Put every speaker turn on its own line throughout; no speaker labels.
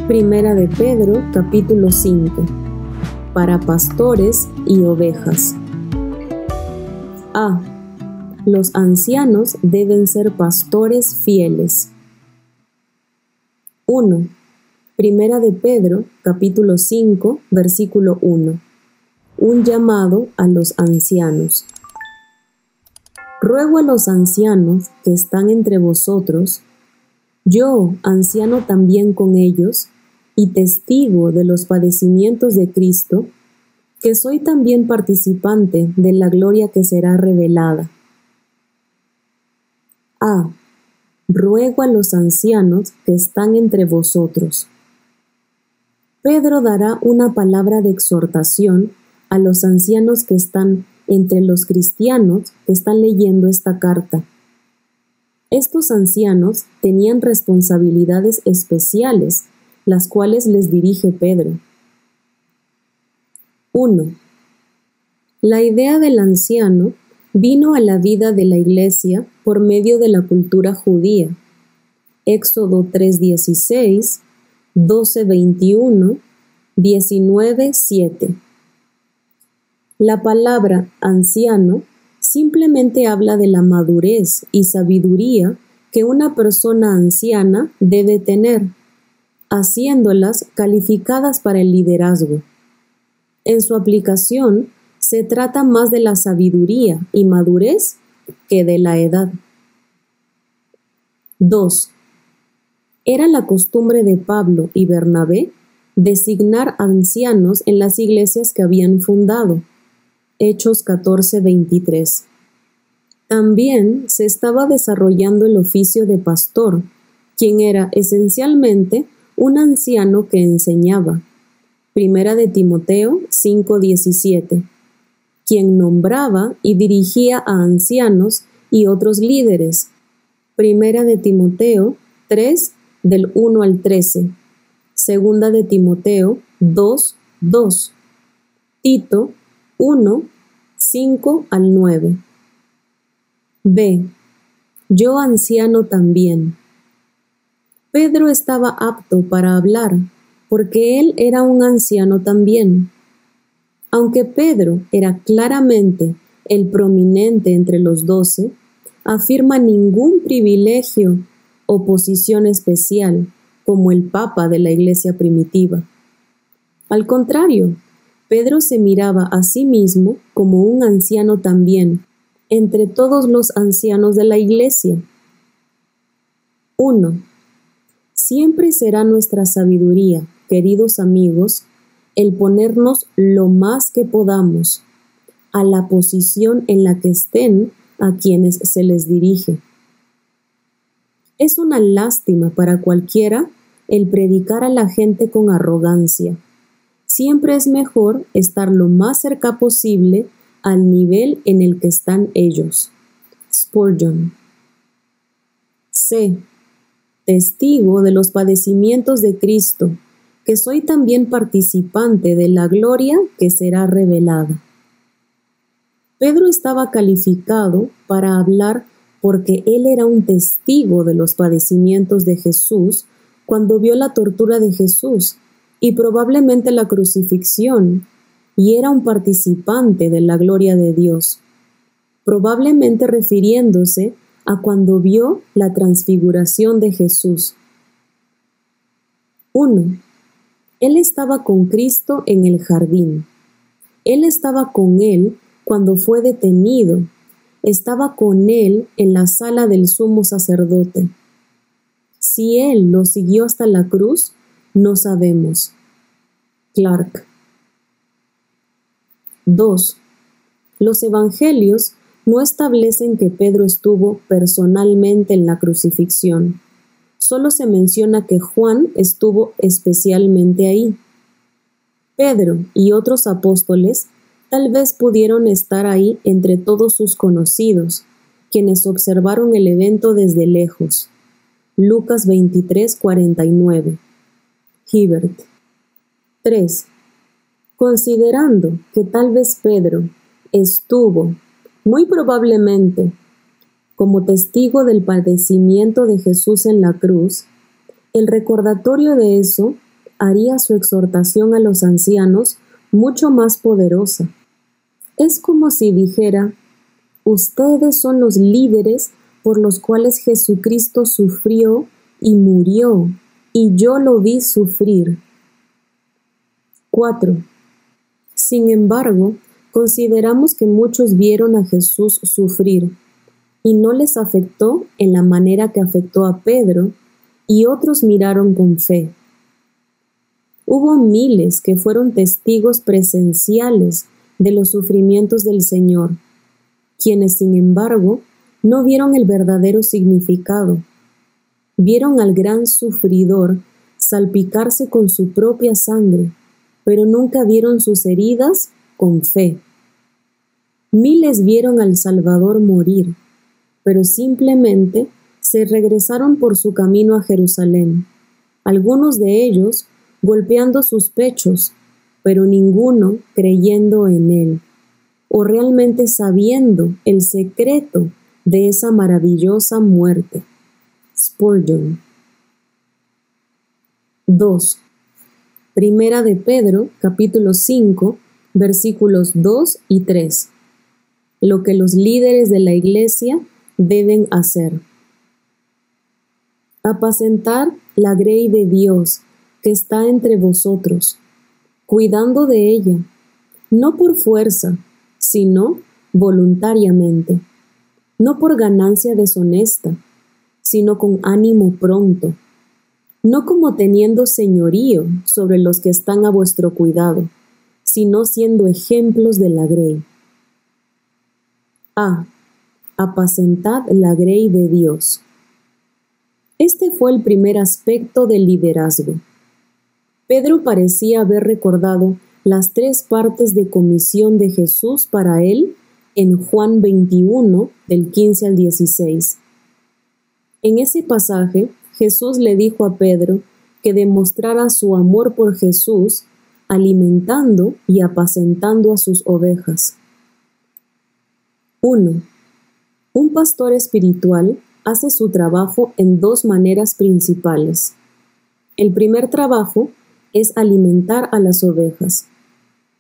Primera de Pedro, capítulo 5. Para pastores y ovejas. A. Los ancianos deben ser pastores fieles. 1. Primera de Pedro, capítulo 5, versículo 1. Un llamado a los ancianos. Ruego a los ancianos que están entre vosotros, yo, anciano también con ellos, y testigo de los padecimientos de Cristo, que soy también participante de la gloria que será revelada. A. Ruego a los ancianos que están entre vosotros. Pedro dará una palabra de exhortación a los ancianos que están entre los cristianos que están leyendo esta carta. Estos ancianos tenían responsabilidades especiales, las cuales les dirige Pedro. 1. La idea del anciano vino a la vida de la Iglesia por medio de la cultura judía. Éxodo 3:16, 12:21, 19:7. La palabra anciano simplemente habla de la madurez y sabiduría que una persona anciana debe tener, haciéndolas calificadas para el liderazgo. En su aplicación, se trata más de la sabiduría y madurez que de la edad. 2. Era la costumbre de Pablo y Bernabé designar ancianos en las iglesias que habían fundado. Hechos 14:23. También se estaba desarrollando el oficio de pastor, quien era esencialmente un anciano que enseñaba. Primera de Timoteo 5:17, quien nombraba y dirigía a ancianos y otros líderes. Primera de Timoteo 3, del 1 al 13. Segunda de Timoteo 2:2. Tito 1, 5 al 9. B. Yo anciano también. Pedro estaba apto para hablar, porque él era un anciano también. Aunque Pedro era claramente el prominente entre los 12, afirma ningún privilegio o posición especial como el Papa de la Iglesia primitiva. Al contrario, Pedro se miraba a sí mismo como un anciano también, entre todos los ancianos de la Iglesia. 1. Siempre será nuestra sabiduría, queridos amigos, el ponernos lo más que podamos a la posición en la que estén a quienes se les dirige. Es una lástima para cualquiera el predicar a la gente con arrogancia. Siempre es mejor estar lo más cerca posible al nivel en el que están ellos. Spurgeon. C. Testigo de los padecimientos de Cristo, que soy también participante de la gloria que será revelada. Pedro estaba calificado para hablar porque él era un testigo de los padecimientos de Jesús cuando vio la tortura de Jesús y probablemente la crucifixión, y era un participante de la gloria de Dios, probablemente refiriéndose a cuando vio la transfiguración de Jesús. 1. Él estaba con Cristo en el jardín. Él estaba con Él cuando fue detenido. Estaba con Él en la sala del sumo sacerdote. Si Él lo siguió hasta la cruz, no sabemos. Clark. 2. Los evangelios no establecen que Pedro estuvo personalmente en la crucifixión. Solo se menciona que Juan estuvo especialmente ahí. Pedro y otros apóstoles tal vez pudieron estar ahí entre todos sus conocidos, quienes observaron el evento desde lejos. Lucas 23:49. Hibbert. 3. Considerando que tal vez Pedro estuvo, muy probablemente, como testigo del padecimiento de Jesús en la cruz, el recordatorio de eso haría su exhortación a los ancianos mucho más poderosa. Es como si dijera: ustedes son los líderes por los cuales Jesucristo sufrió y murió, y yo lo vi sufrir. 4. Sin embargo, consideramos que muchos vieron a Jesús sufrir, y no les afectó en la manera que afectó a Pedro, y otros miraron con fe. Hubo miles que fueron testigos presenciales de los sufrimientos del Señor, quienes, sin embargo, no vieron el verdadero significado. Vieron al gran sufridor salpicarse con su propia sangre, pero nunca vieron sus heridas con fe. Miles vieron al Salvador morir, pero simplemente se regresaron por su camino a Jerusalén, algunos de ellos golpeando sus pechos, pero ninguno creyendo en él, o realmente sabiendo el secreto de esa maravillosa muerte. Spurgeon. 2. Primera de Pedro, capítulo 5, versículos 2 y 3. Lo que los líderes de la iglesia deben hacer. Apacentar la grey de Dios que está entre vosotros, cuidando de ella, no por fuerza, sino voluntariamente, no por ganancia deshonesta, sino con ánimo pronto, no como teniendo señorío sobre los que están a vuestro cuidado, sino siendo ejemplos de la grey. A. Apacentad la grey de Dios. Este fue el primer aspecto del liderazgo. Pedro parecía haber recordado las 3 partes de comisión de Jesús para él en Juan 21, del 15 al 16. En ese pasaje, Jesús le dijo a Pedro que demostrara su amor por Jesús alimentando y apacentando a sus ovejas. 1. Un pastor espiritual hace su trabajo en 2 maneras principales. El primer trabajo es alimentar a las ovejas.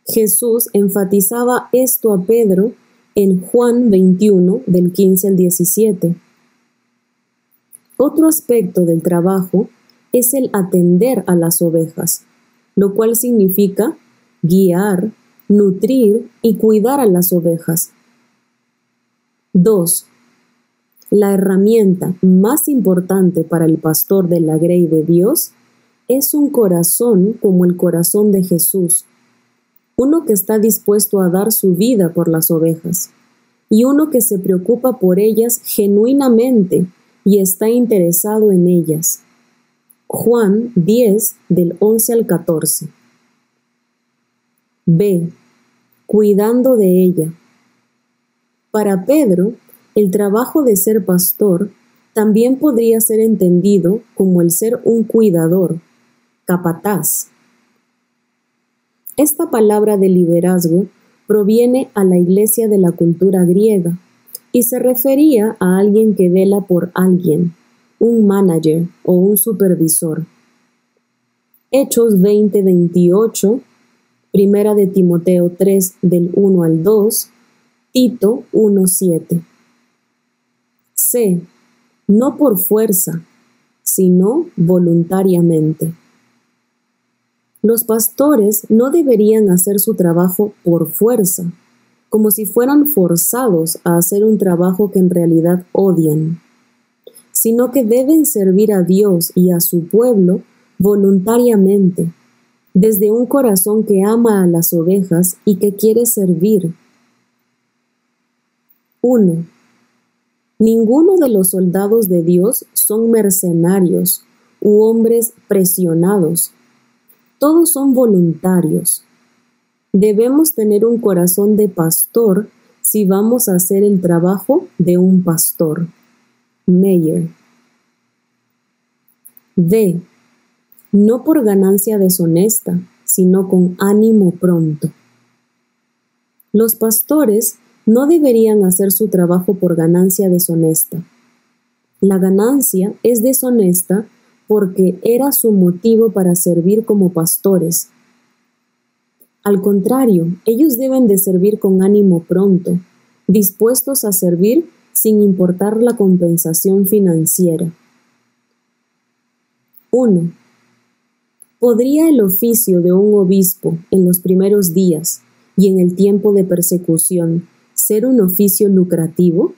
Jesús enfatizaba esto a Pedro en Juan 21, del 15 al 17. Otro aspecto del trabajo es el atender a las ovejas, lo cual significa guiar, nutrir y cuidar a las ovejas. 2. La herramienta más importante para el pastor de la grey de Dios es un corazón como el corazón de Jesús, uno que está dispuesto a dar su vida por las ovejas, y uno que se preocupa por ellas genuinamente y está interesado en ellas. Juan 10, del 11 al 14. B. Cuidando de ella. Para Pedro, el trabajo de ser pastor también podría ser entendido como el ser un cuidador, capataz. Esta palabra de liderazgo proviene a la iglesia de la cultura griega y se refería a alguien que vela por alguien, un manager o un supervisor. Hechos 20:28, Primera de Timoteo 3, del 1 al 2, Tito 1:7. C. No por fuerza, sino voluntariamente. Los pastores no deberían hacer su trabajo por fuerza, como si fueran forzados a hacer un trabajo que en realidad odian, sino que deben servir a Dios y a su pueblo voluntariamente, desde un corazón que ama a las ovejas y que quiere servir. 1. Ninguno de los soldados de Dios son mercenarios u hombres presionados. Todos son voluntarios. Debemos tener un corazón de pastor si vamos a hacer el trabajo de un pastor. Meyer. D. No por ganancia deshonesta, sino con ánimo pronto. Los pastores no deberían hacer su trabajo por ganancia deshonesta. La ganancia es deshonesta porque era su motivo para servir como pastores. Al contrario, ellos deben de servir con ánimo pronto, dispuestos a servir sin importar la compensación financiera. 1. ¿Podría el oficio de un obispo en los primeros días y en el tiempo de persecución ser un oficio lucrativo?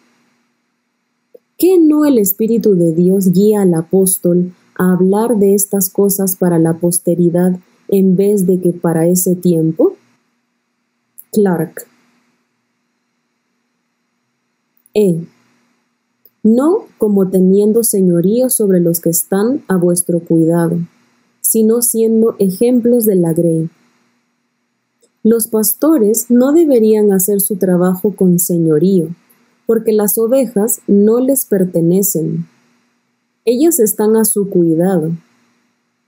¿Qué no el Espíritu de Dios guía al apóstol a hablar de estas cosas para la posteridad en vez de que para ese tiempo? Clark. No como teniendo señorío sobre los que están a vuestro cuidado, sino siendo ejemplos de la grey. Los pastores no deberían hacer su trabajo con señorío, porque las ovejas no les pertenecen. Ellas están a su cuidado.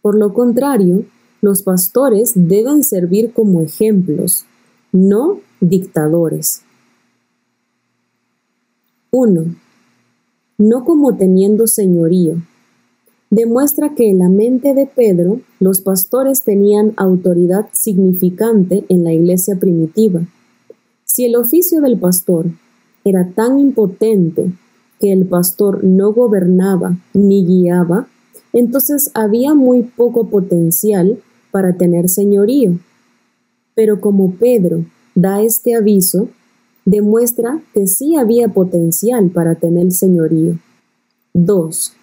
Por lo contrario, los pastores deben servir como ejemplos, no dictadores. 1. No como teniendo señorío. Demuestra que en la mente de Pedro, los pastores tenían autoridad significante en la iglesia primitiva. Si el oficio del pastor era tan impotente que el pastor no gobernaba ni guiaba, entonces había muy poco potencial para tener señorío. Pero como Pedro da este aviso, demuestra que sí había potencial para tener señorío. 2.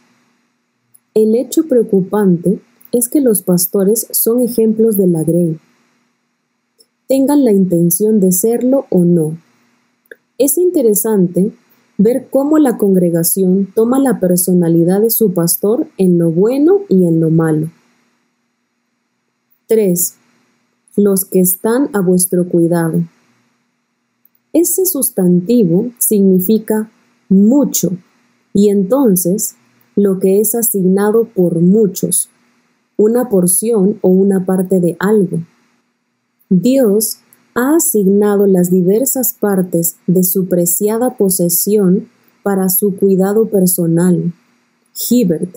El hecho preocupante es que los pastores son ejemplos de la grey. Tengan la intención de serlo o no. Es interesante ver cómo la congregación toma la personalidad de su pastor en lo bueno y en lo malo. 3. Los que están a vuestro cuidado. Ese sustantivo significa mucho y entonces lo que es asignado por muchos, una porción o una parte de algo. Dios ha asignado las diversas partes de su preciada posesión para su cuidado personal. Hibbert.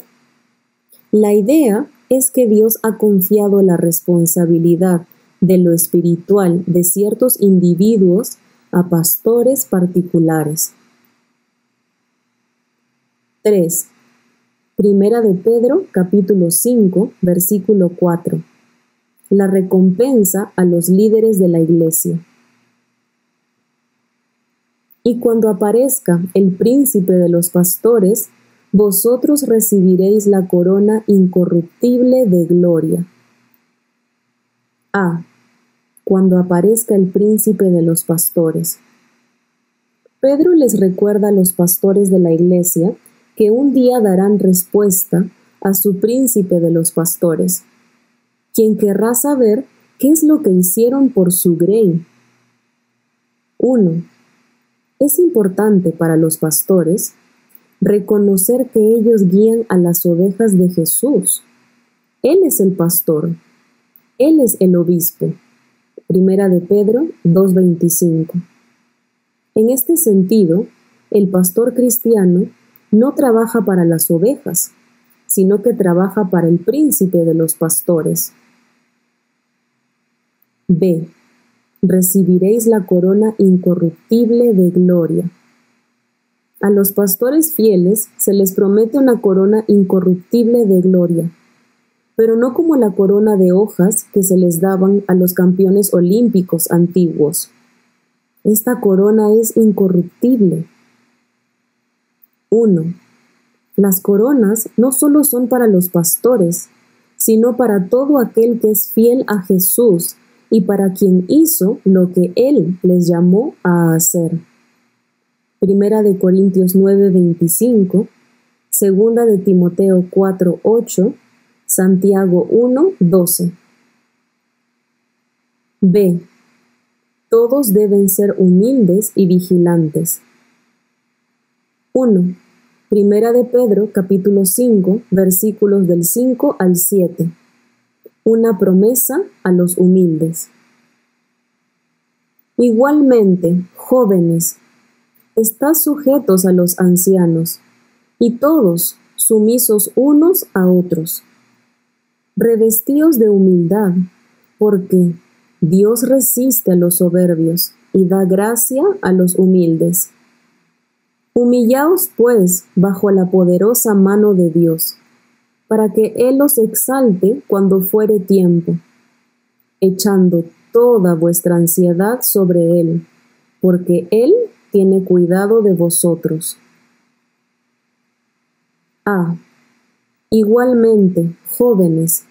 La idea es que Dios ha confiado la responsabilidad de lo espiritual de ciertos individuos a pastores particulares. 3. Primera de Pedro, capítulo 5, versículo 4. La recompensa a los líderes de la iglesia. Y cuando aparezca el príncipe de los pastores, vosotros recibiréis la corona incorruptible de gloria. A. Cuando aparezca el príncipe de los pastores. Pedro les recuerda a los pastores de la iglesia que un día darán respuesta a su príncipe de los pastores, quien querrá saber qué es lo que hicieron por su grey. 1. Es importante para los pastores reconocer que ellos guían a las ovejas de Jesús. Él es el pastor. Él es el obispo. Primera de Pedro 2:25. En este sentido, el pastor cristiano no trabaja para las ovejas, sino que trabaja para el príncipe de los pastores. B. Recibiréis la corona incorruptible de gloria. A los pastores fieles se les promete una corona incorruptible de gloria, pero no como la corona de hojas que se les daban a los campeones olímpicos antiguos. Esta corona es incorruptible. 1. Las coronas no solo son para los pastores, sino para todo aquel que es fiel a Jesús y para quien hizo lo que Él les llamó a hacer. Primera de Corintios 9:25, Segunda de Timoteo 4:8, Santiago 1:12. B. Todos deben ser humildes y vigilantes. 1. Primera de Pedro, capítulo 5, versículos del 5 al 7. Una promesa a los humildes. Igualmente, jóvenes, estad sujetos a los ancianos, y todos, sumisos unos a otros. Revestíos de humildad, porque Dios resiste a los soberbios y da gracia a los humildes. Humillaos, pues, bajo la poderosa mano de Dios, para que Él os exalte cuando fuere tiempo, echando toda vuestra ansiedad sobre Él, porque Él tiene cuidado de vosotros. Igualmente, jóvenes.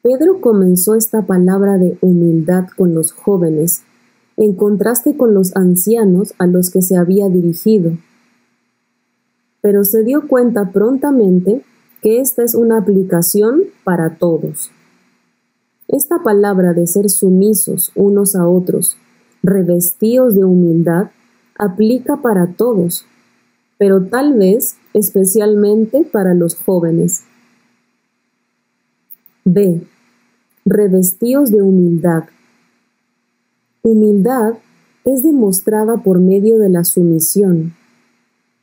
Pedro comenzó esta palabra de humildad con los jóvenes, en contraste con los ancianos a los que se había dirigido. Pero se dio cuenta prontamente que esta es una aplicación para todos. Esta palabra de ser sumisos unos a otros, revestidos de humildad, aplica para todos, pero tal vez especialmente para los jóvenes. B. Revestidos de humildad. Humildad es demostrada por medio de la sumisión.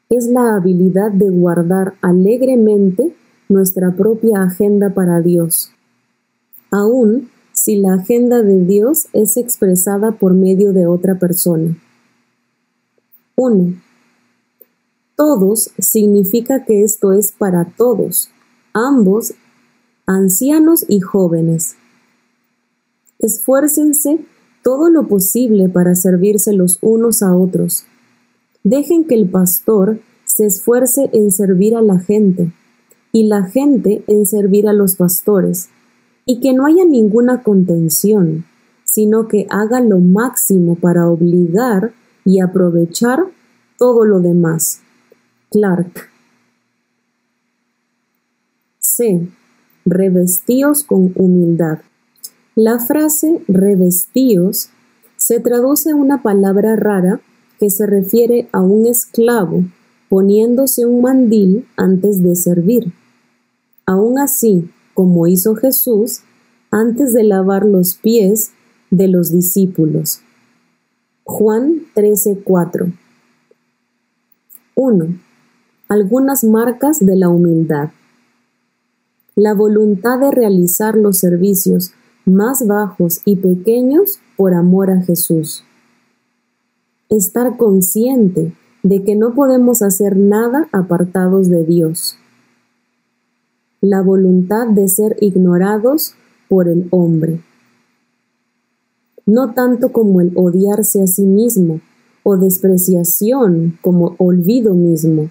Es la habilidad de guardar alegremente nuestra propia agenda para Dios, aun si la agenda de Dios es expresada por medio de otra persona. 1. Todos significa que esto es para todos, ambos, ancianos y jóvenes. Esfuércense todo lo posible para servirse los unos a otros. Dejen que el pastor se esfuerce en servir a la gente y la gente en servir a los pastores, y que no haya ninguna contención, sino que haga lo máximo para obligar y aprovechar todo lo demás. Clark. C. Revestíos con humildad. La frase revestíos se traduce a una palabra rara que se refiere a un esclavo poniéndose un mandil antes de servir. Aún así, como hizo Jesús antes de lavar los pies de los discípulos. Juan 13:4. 1. Algunas marcas de la humildad. La voluntad de realizar los servicios más bajos y pequeños por amor a Jesús. Estar consciente de que no podemos hacer nada apartados de Dios. La voluntad de ser ignorados por el hombre. No tanto como el odiarse a sí mismo o despreciación como olvido mismo,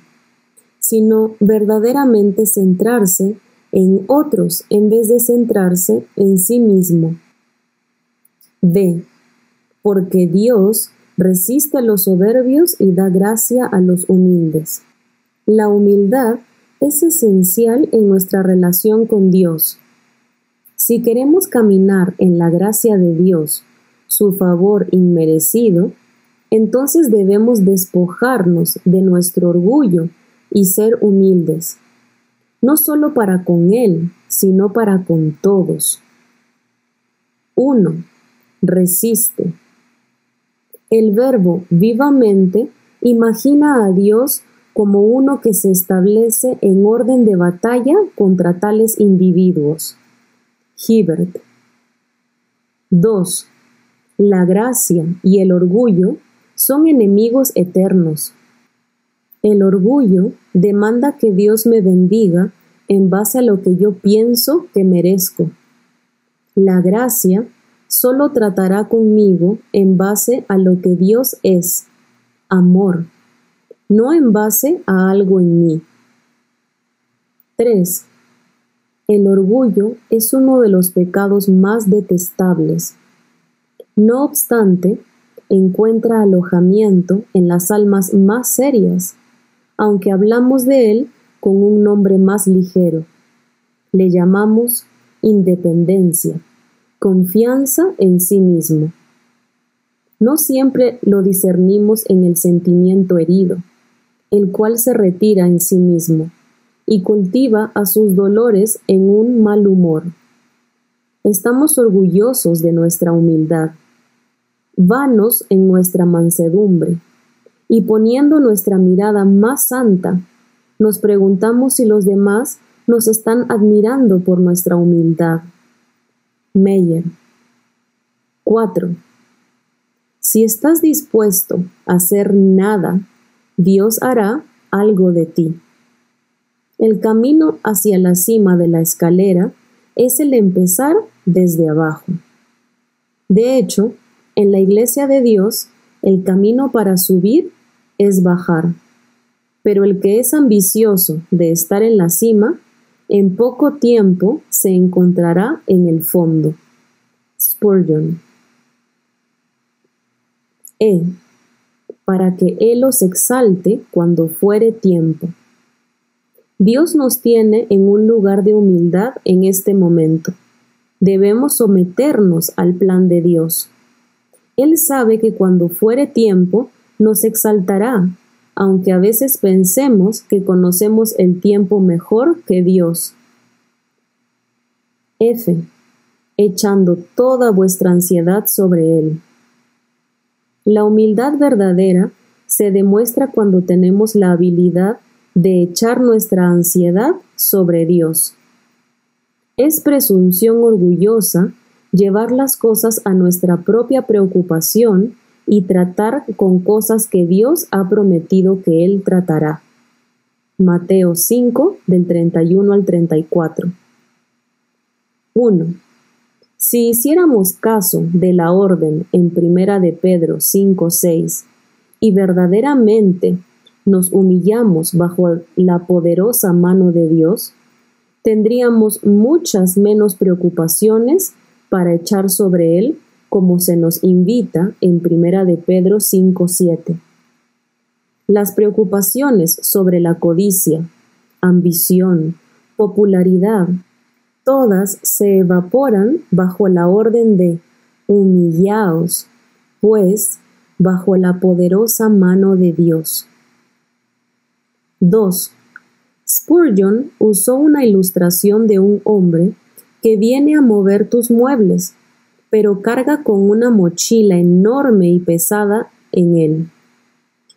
sino verdaderamente centrarse en otros en vez de centrarse en sí mismo. B. Porque Dios resiste a los soberbios y da gracia a los humildes. La humildad es esencial en nuestra relación con Dios. Si queremos caminar en la gracia de Dios, su favor inmerecido, entonces debemos despojarnos de nuestro orgullo y ser humildes, no solo para con Él, sino para con todos. 1. Resiste. El verbo vivamente imagina a Dios como uno que se establece en orden de batalla contra tales individuos. Hibbert. 2. La gracia y el orgullo son enemigos eternos. El orgullo demanda que Dios me bendiga en base a lo que yo pienso que merezco. La gracia solo tratará conmigo en base a lo que Dios es, amor, no en base a algo en mí. 3. El orgullo es uno de los pecados más detestables. No obstante, encuentra alojamiento en las almas más serias, aunque hablamos de él con un nombre más ligero. Le llamamos independencia, confianza en sí mismo. No siempre lo discernimos en el sentimiento herido, el cual se retira en sí mismo y cultiva a sus dolores en un mal humor. Estamos orgullosos de nuestra humildad, vanos en nuestra mansedumbre, y poniendo nuestra mirada más santa, Nos preguntamos si los demás nos están admirando por nuestra humildad. Meyer. 4. Si estás dispuesto a hacer nada, Dios hará algo de ti. El camino hacia la cima de la escalera es el empezar desde abajo. De hecho, en la Iglesia de Dios, el camino para subir es bajar. Pero el que es ambicioso de estar en la cima, en poco tiempo se encontrará en el fondo. Spurgeon. Para que Él os exalte cuando fuere tiempo. Dios nos tiene en un lugar de humildad en este momento. Debemos someternos al plan de Dios. Él sabe que cuando fuere tiempo nos exaltará, aunque a veces pensemos que conocemos el tiempo mejor que Dios. Echando toda vuestra ansiedad sobre Él. La humildad verdadera se demuestra cuando tenemos la habilidad de echar nuestra ansiedad sobre Dios. Es presunción orgullosa llevar las cosas a nuestra propia preocupación y tratar con cosas que Dios ha prometido que Él tratará. Mateo 5, del 31 al 34. 1. Si hiciéramos caso de la orden en 1 de Pedro 5:6 y verdaderamente nos humillamos bajo la poderosa mano de Dios, tendríamos muchas menos preocupaciones para echar sobre Él, como se nos invita en 1 de Pedro 5:7. Las preocupaciones sobre la codicia, ambición, popularidad, todas se evaporan bajo la orden de humillaos, pues, bajo la poderosa mano de Dios. 2. Spurgeon usó una ilustración de un hombre que viene a mover tus muebles, pero carga con una mochila enorme y pesada en él.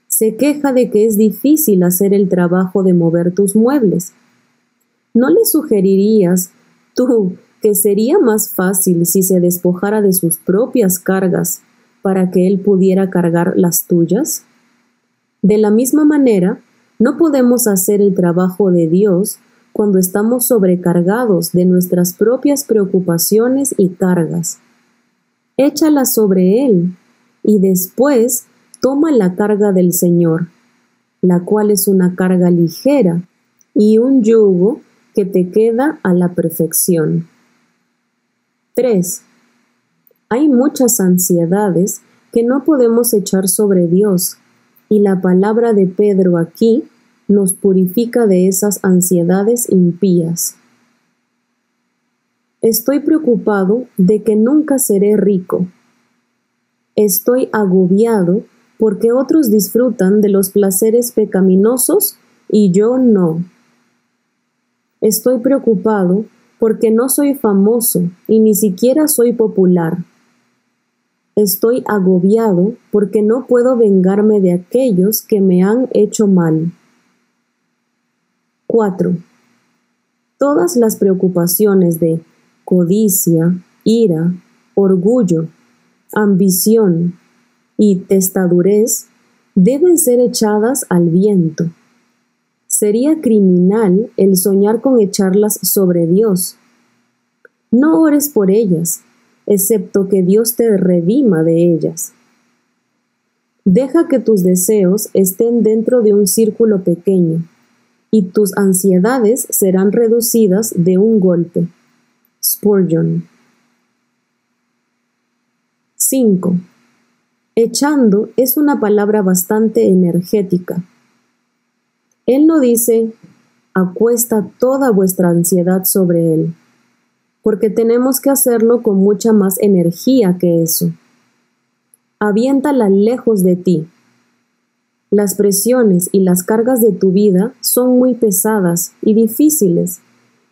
Se queja de que es difícil hacer el trabajo de mover tus muebles. ¿No le sugerirías tú que sería más fácil si se despojara de sus propias cargas para que él pudiera cargar las tuyas? De la misma manera, no podemos hacer el trabajo de Dios cuando estamos sobrecargados de nuestras propias preocupaciones y cargas. Échalas sobre Él y después toma la carga del Señor, la cual es una carga ligera y un yugo que te queda a la perfección. 3. Hay muchas ansiedades que no podemos echar sobre Dios, y la palabra de Pedro aquí nos purifica de esas ansiedades impías. Estoy preocupado de que nunca seré rico. Estoy agobiado porque otros disfrutan de los placeres pecaminosos y yo no. Estoy preocupado porque no soy famoso y ni siquiera soy popular. Estoy agobiado porque no puedo vengarme de aquellos que me han hecho mal. 4. Todas las preocupaciones de codicia, ira, orgullo, ambición y testadurez deben ser echadas al viento. Sería criminal el soñar con echarlas sobre Dios. No ores por ellas, excepto que Dios te redima de ellas. Deja que tus deseos estén dentro de un círculo pequeño, y tus ansiedades serán reducidas de un golpe. Spurgeon. 5. Echando es una palabra bastante energética. Él no dice, acuesta toda vuestra ansiedad sobre Él, porque tenemos que hacerlo con mucha más energía que eso. Aviéntala lejos de ti. Las presiones y las cargas de tu vida son muy pesadas y difíciles,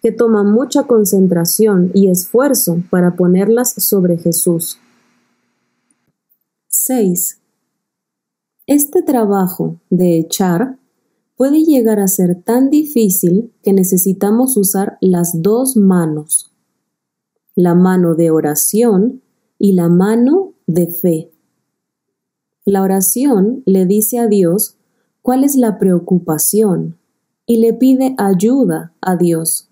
que toman mucha concentración y esfuerzo para ponerlas sobre Jesús. 6. Este trabajo de echar puede llegar a ser tan difícil que necesitamos usar las dos manos, la mano de oración y la mano de fe. La oración le dice a Dios cuál es la preocupación y le pide ayuda a Dios,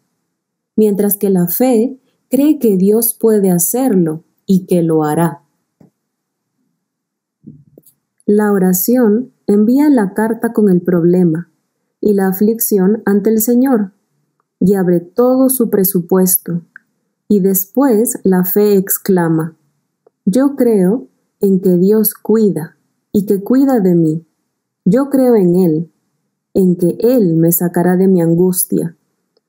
mientras que la fe cree que Dios puede hacerlo y que lo hará. La oración envía la carta con el problema y la aflicción ante el Señor y abre todo su presupuesto. Y después la fe exclama: yo creo en que Dios cuida y que cuida de mí. Yo creo en que Él me sacará de mi angustia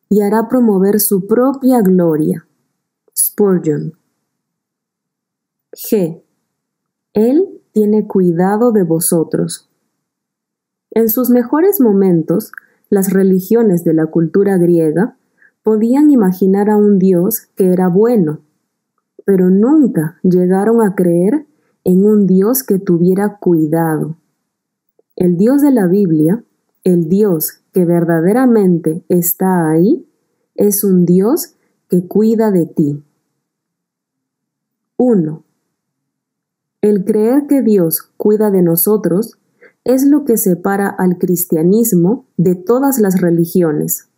y hará promover su propia gloria. Spurgeon. G. Él tiene cuidado de vosotros. En sus mejores momentos, las religiones de la cultura griega podían imaginar a un Dios que era bueno, pero nunca llegaron a creer en un Dios que tuviera cuidado. El Dios de la Biblia, el Dios que verdaderamente está ahí, es un Dios que cuida de ti. 1. El creer que Dios cuida de nosotros es lo que separa al cristianismo de todas las religiones,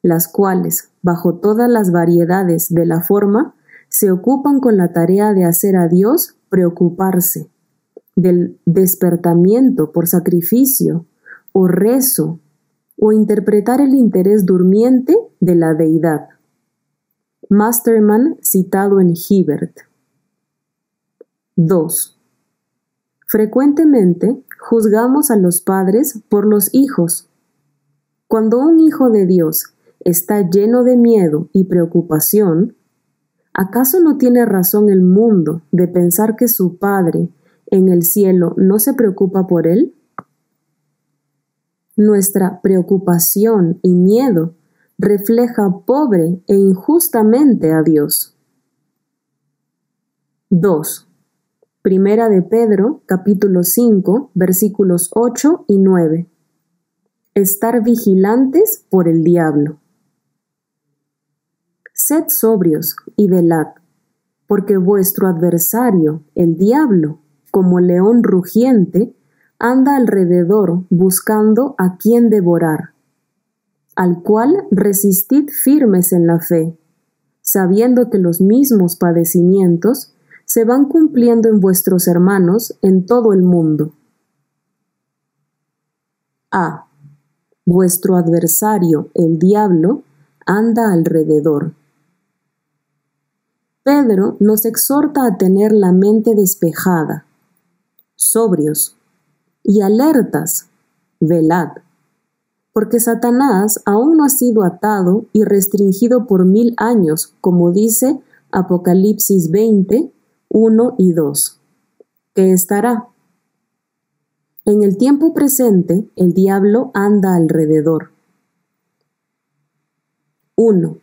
las cuales, bajo todas las variedades de la forma, se ocupan con la tarea de hacer a Dios preocuparse, del despertamiento por sacrificio o rezo, o interpretar el interés durmiente de la deidad. Masterman citado en Hibbert. 2. Frecuentemente juzgamos a los padres por los hijos. Cuando un hijo de Dios está lleno de miedo y preocupación, ¿acaso no tiene razón el mundo de pensar que su Padre en el cielo no se preocupa por él? Nuestra preocupación y miedo refleja pobre e injustamente a Dios. 2. Primera de Pedro, capítulo 5, versículos 8 y 9. Estar vigilantes por el diablo. Sed sobrios y velad, porque vuestro adversario, el diablo, como león rugiente, anda alrededor buscando a quien devorar, al cual resistid firmes en la fe, sabiendo que los mismos padecimientos se van cumpliendo en vuestros hermanos en todo el mundo. A. Vuestro adversario, el diablo, anda alrededor. Pedro nos exhorta a tener la mente despejada, sobrios y alertas, velad, porque Satanás aún no ha sido atado y restringido por 1000 años, como dice Apocalipsis 20, 1 y 2, que estará. En el tiempo presente, el diablo anda alrededor. 1.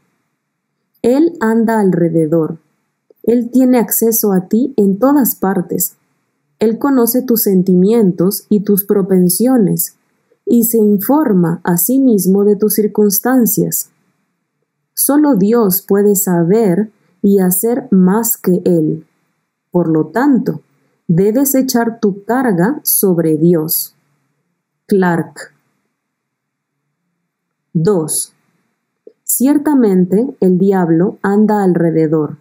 Él anda alrededor. Él tiene acceso a ti en todas partes. Él conoce tus sentimientos y tus propensiones, y se informa a sí mismo de tus circunstancias. Solo Dios puede saber y hacer más que Él. Por lo tanto, debes echar tu carga sobre Dios. Clark. 2. Ciertamente el diablo anda alrededor.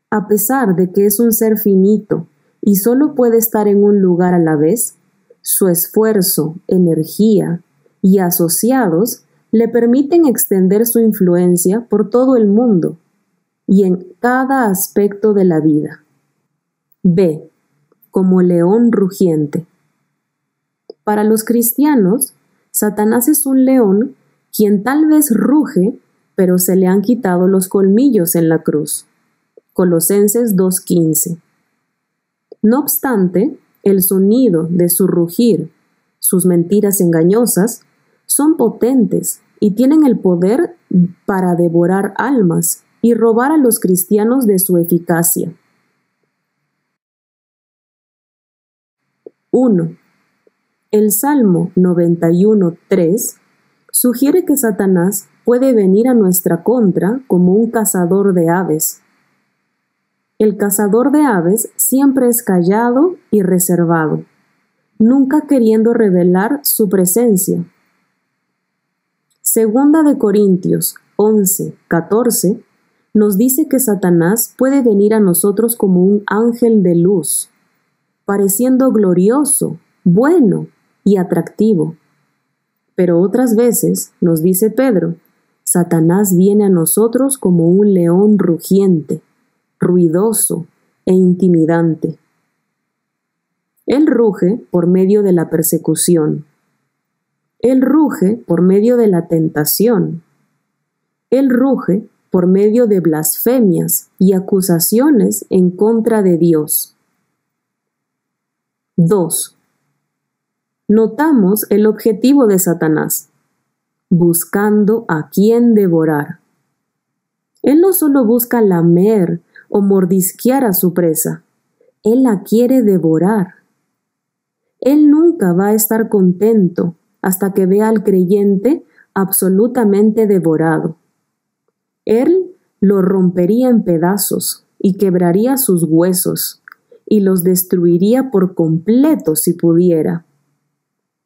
A pesar de que es un ser finito y solo puede estar en un lugar a la vez, su esfuerzo, energía y asociados le permiten extender su influencia por todo el mundo y en cada aspecto de la vida. B. Como león rugiente. Para los cristianos, Satanás es un león quien tal vez ruge, pero se le han quitado los colmillos en la cruz. Colosenses 2:15. No obstante, el sonido de su rugir, sus mentiras engañosas, son potentes y tienen el poder para devorar almas y robar a los cristianos de su eficacia. 1. El Salmo 91:3 sugiere que Satanás puede venir a nuestra contra como un cazador de aves. El cazador de aves siempre es callado y reservado, nunca queriendo revelar su presencia. Segunda de Corintios 11:14 nos dice que Satanás puede venir a nosotros como un ángel de luz, pareciendo glorioso, bueno y atractivo. Pero otras veces, nos dice Pedro, Satanás viene a nosotros como un león rugiente, ruidoso e intimidante. Él ruge por medio de la persecución. Él ruge por medio de la tentación. Él ruge por medio de blasfemias y acusaciones en contra de Dios. 2. Notamos el objetivo de Satanás, buscando a quien devorar. Él no solo busca lamer o mordisquear a su presa, él la quiere devorar. Él nunca va a estar contento hasta que vea al creyente absolutamente devorado. Él lo rompería en pedazos y quebraría sus huesos y los destruiría por completo si pudiera.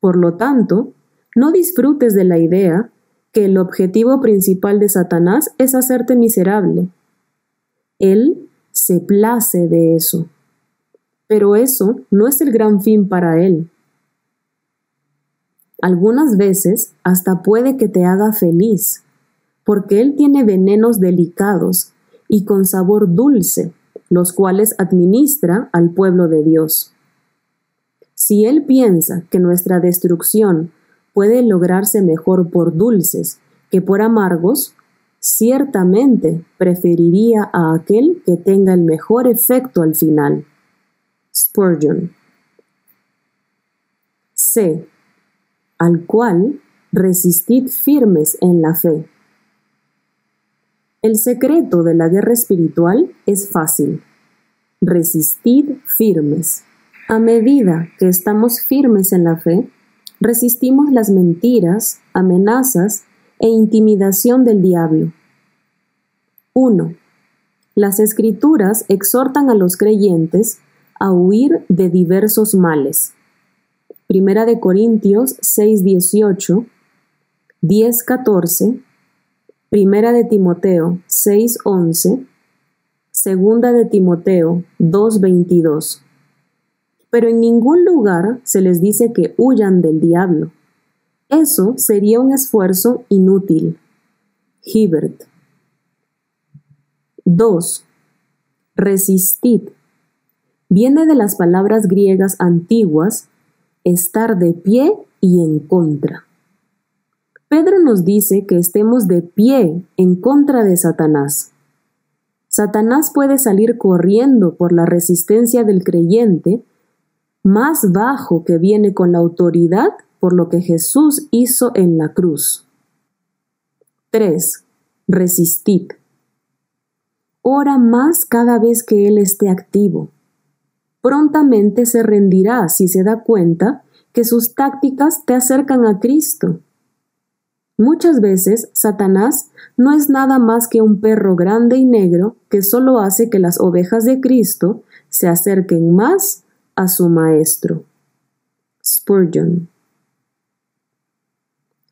Por lo tanto, no disfrutes de la idea que el objetivo principal de Satanás es hacerte miserable. Él se place de eso. Pero eso no es el gran fin para él. Algunas veces hasta puede que te haga feliz, porque él tiene venenos delicados y con sabor dulce, los cuales administra al pueblo de Dios. Si él piensa que nuestra destrucción puede lograrse mejor por dulces que por amargos, ciertamente preferiría a aquel que tenga el mejor efecto al final. Spurgeon. C. Al cual resistid firmes en la fe. El secreto de la guerra espiritual es fácil. Resistid firmes. A medida que estamos firmes en la fe, resistimos las mentiras, amenazas e intimidación del diablo. 1. Las Escrituras exhortan a los creyentes a huir de diversos males. Primera de Corintios 6:18, 10:14, Primera de Timoteo 6:11, Segunda de Timoteo 2:22. Pero en ningún lugar se les dice que huyan del diablo. Eso sería un esfuerzo inútil. Hibbert. 2. Resistid. Viene de las palabras griegas antiguas, estar de pie y en contra. Pedro nos dice que estemos de pie en contra de Satanás. Satanás puede salir corriendo por la resistencia del creyente, más bajo que viene con la autoridad por lo que Jesús hizo en la cruz. 3. Resistid. Ora más cada vez que él esté activo. Prontamente se rendirá si se da cuenta que sus tácticas te acercan a Cristo. Muchas veces Satanás no es nada más que un perro grande y negro que solo hace que las ovejas de Cristo se acerquen más a su maestro. Spurgeon.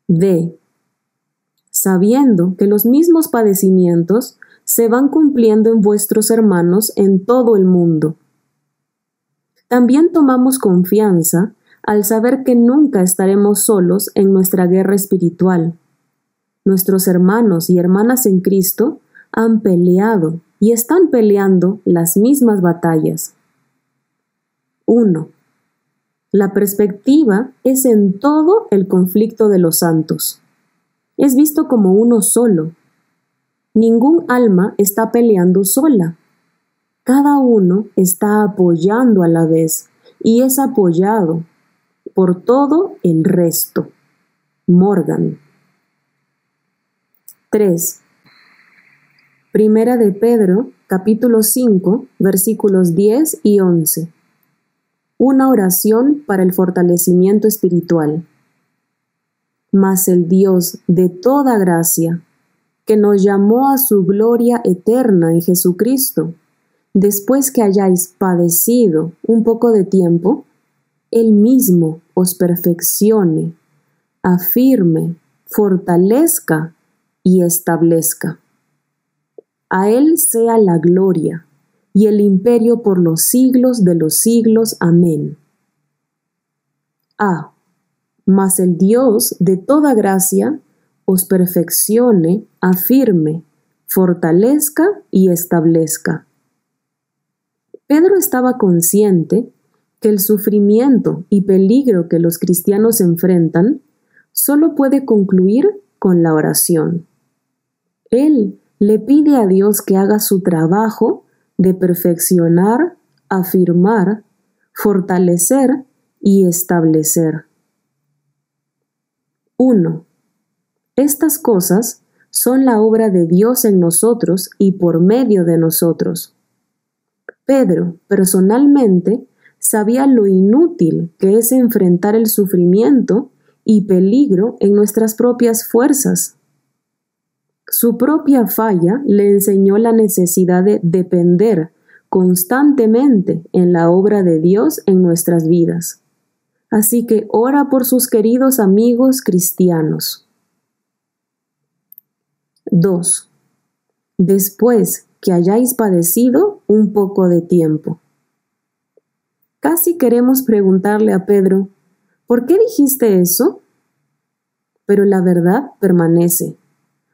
D. Sabiendo que los mismos padecimientos se van cumpliendo en vuestros hermanos en todo el mundo. También tomamos confianza al saber que nunca estaremos solos en nuestra guerra espiritual. Nuestros hermanos y hermanas en Cristo han peleado y están peleando las mismas batallas. 1. La perspectiva es en todo el conflicto de los santos. Es visto como uno solo. Ningún alma está peleando sola. Cada uno está apoyando a la vez y es apoyado por todo el resto. Morgan. 3. Primera de Pedro, capítulo 5, versículos 10 y 11. una oración para el fortalecimiento espiritual. Mas el Dios de toda gracia, que nos llamó a su gloria eterna en Jesucristo, después que hayáis padecido un poco de tiempo, Él mismo os perfeccione, afirme, fortalezca y establezca. A Él sea la gloria y el imperio por los siglos de los siglos. Amén. Mas el Dios de toda gracia os perfeccione, afirme, fortalezca y establezca. Pedro estaba consciente que el sufrimiento y peligro que los cristianos enfrentan solo puede concluir con la oración. Él le pide a Dios que haga su trabajo de perfeccionar, afirmar, fortalecer y establecer. 1. Estas cosas son la obra de Dios en nosotros y por medio de nosotros. Pedro, personalmente, sabía lo inútil que es enfrentar el sufrimiento y peligro en nuestras propias fuerzas. Su propia falla le enseñó la necesidad de depender constantemente en la obra de Dios en nuestras vidas. Así que ora por sus queridos amigos cristianos. 2. Después que hayáis padecido un poco de tiempo. Casi queremos preguntarle a Pedro, ¿por qué dijiste eso? Pero la verdad permanece.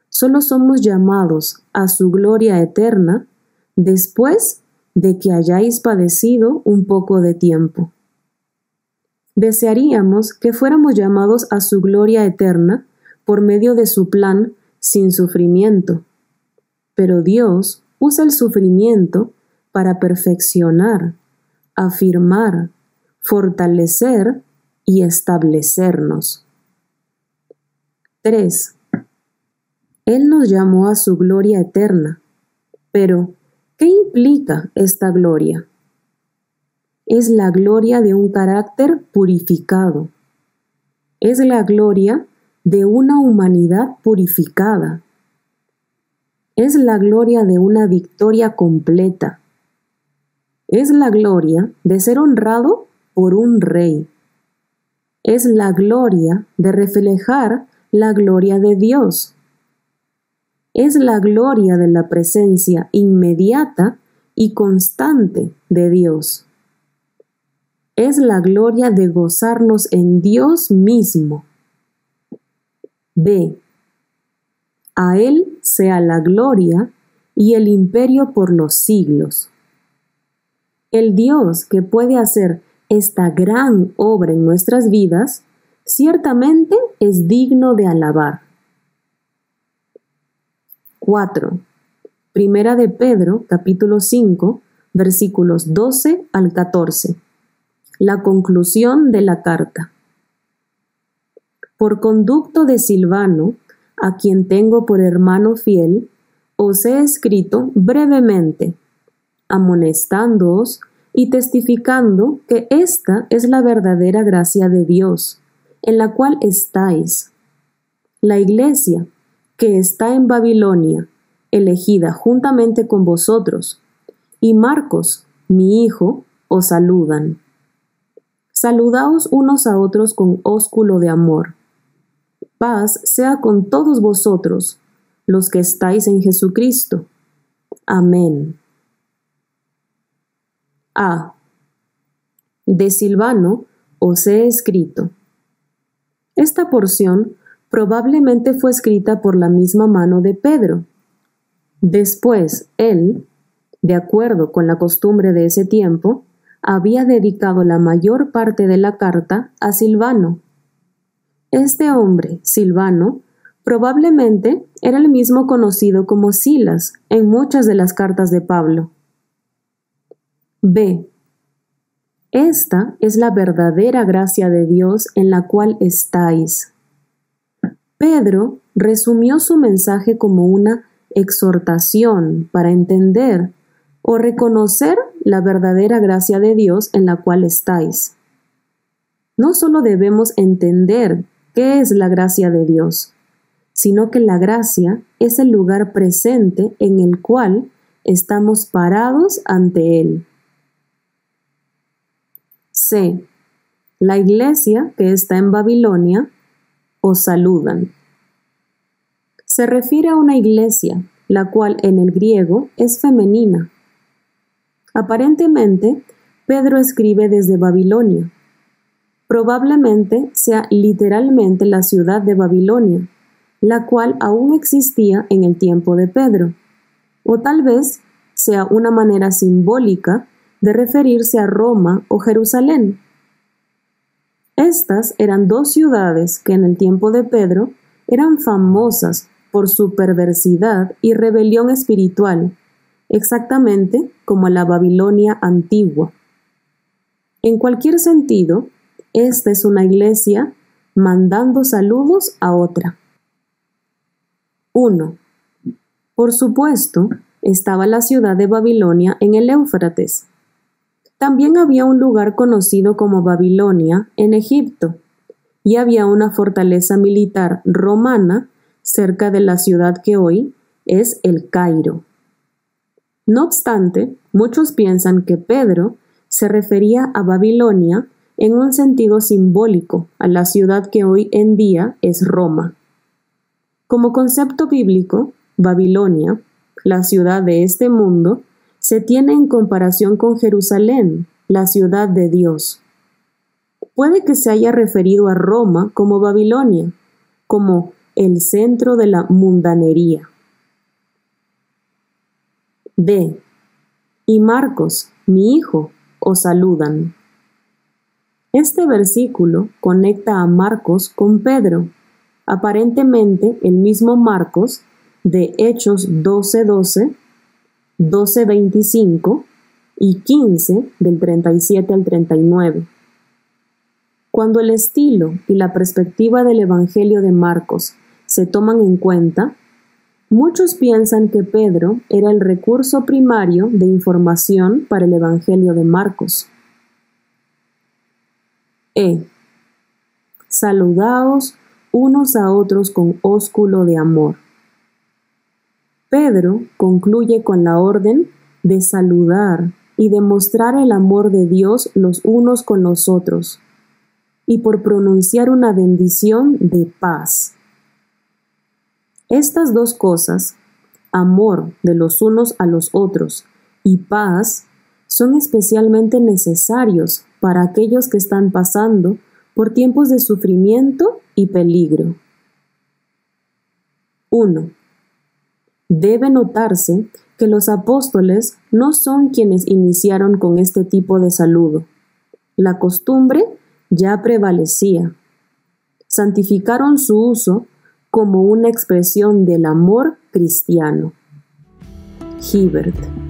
Solo somos llamados a su gloria eterna después de que hayáis padecido un poco de tiempo. Desearíamos que fuéramos llamados a su gloria eterna por medio de su plan sin sufrimiento, pero Dios usa el sufrimiento para perfeccionar, afirmar, fortalecer y establecernos. 3. Él nos llamó a su gloria eterna, pero ¿qué implica esta gloria? Es la gloria de un carácter purificado. Es la gloria de una humanidad purificada. Es la gloria de una victoria completa. Es la gloria de ser honrado por un rey. Es la gloria de reflejar la gloria de Dios. Es la gloria de la presencia inmediata y constante de Dios. Es la gloria de gozarnos en Dios mismo. B. A Él sea la gloria y el imperio por los siglos. El Dios que puede hacer esta gran obra en nuestras vidas, ciertamente es digno de alabar. 4. Primera de Pedro, capítulo 5, versículos 12 al 14. La conclusión de la carta. Por conducto de Silvano, a quien tengo por hermano fiel, os he escrito brevemente, amonestándoos y testificando que esta es la verdadera gracia de Dios, en la cual estáis. La iglesia, que está en Babilonia, elegida juntamente con vosotros, y Marcos, mi hijo, os saludan. Saludaos unos a otros con ósculo de amor. Paz sea con todos vosotros, los que estáis en Jesucristo. Amén. A. De Silvano os he escrito. Esta porción probablemente fue escrita por la misma mano de Pedro. Después, él, de acuerdo con la costumbre de ese tiempo, había dedicado la mayor parte de la carta a Silvano. Este hombre, Silvano, probablemente era el mismo conocido como Silas en muchas de las cartas de Pablo. B. Esta es la verdadera gracia de Dios en la cual estáis. Pedro resumió su mensaje como una exhortación para entender o reconocer la verdadera gracia de Dios en la cual estáis. No solo debemos entender qué es la gracia de Dios, sino que la gracia es el lugar presente en el cual estamos parados ante Él. C. La iglesia que está en Babilonia os saludan. Se refiere a una iglesia, la cual en el griego es femenina. Aparentemente, Pedro escribe desde Babilonia. Probablemente sea literalmente la ciudad de Babilonia, la cual aún existía en el tiempo de Pedro, o tal vez sea una manera simbólica de referirse a Roma o Jerusalén. Estas eran dos ciudades que en el tiempo de Pedro eran famosas por su perversidad y rebelión espiritual, exactamente como la Babilonia antigua. En cualquier sentido, esta es una iglesia mandando saludos a otra. 1. Por supuesto, estaba la ciudad de Babilonia en el Éufrates. También había un lugar conocido como Babilonia en Egipto, y había una fortaleza militar romana cerca de la ciudad que hoy es El Cairo. No obstante, muchos piensan que Pedro se refería a Babilonia en un sentido simbólico a la ciudad que hoy en día es Roma. Como concepto bíblico, Babilonia, la ciudad de este mundo, se tiene en comparación con Jerusalén, la ciudad de Dios. Puede que se haya referido a Roma como Babilonia, como el centro de la mundanería. D. Y Marcos, mi hijo, os saludan. Este versículo conecta a Marcos con Pedro, aparentemente el mismo Marcos de Hechos 12:12, 12:25 y 15 del 37 al 39. Cuando el estilo y la perspectiva del Evangelio de Marcos se toman en cuenta, muchos piensan que Pedro era el recurso primario de información para el Evangelio de Marcos. E. Saludaos unos a otros con ósculo de amor. Pedro concluye con la orden de saludar y demostrar el amor de Dios los unos con los otros, y por pronunciar una bendición de paz. Estas dos cosas, amor de los unos a los otros y paz, son especialmente necesarios para aquellos que están pasando por tiempos de sufrimiento y peligro. 1. Debe notarse que los apóstoles no son quienes iniciaron con este tipo de saludo. La costumbre ya prevalecía. Santificaron su uso como una expresión del amor cristiano. Hibbert.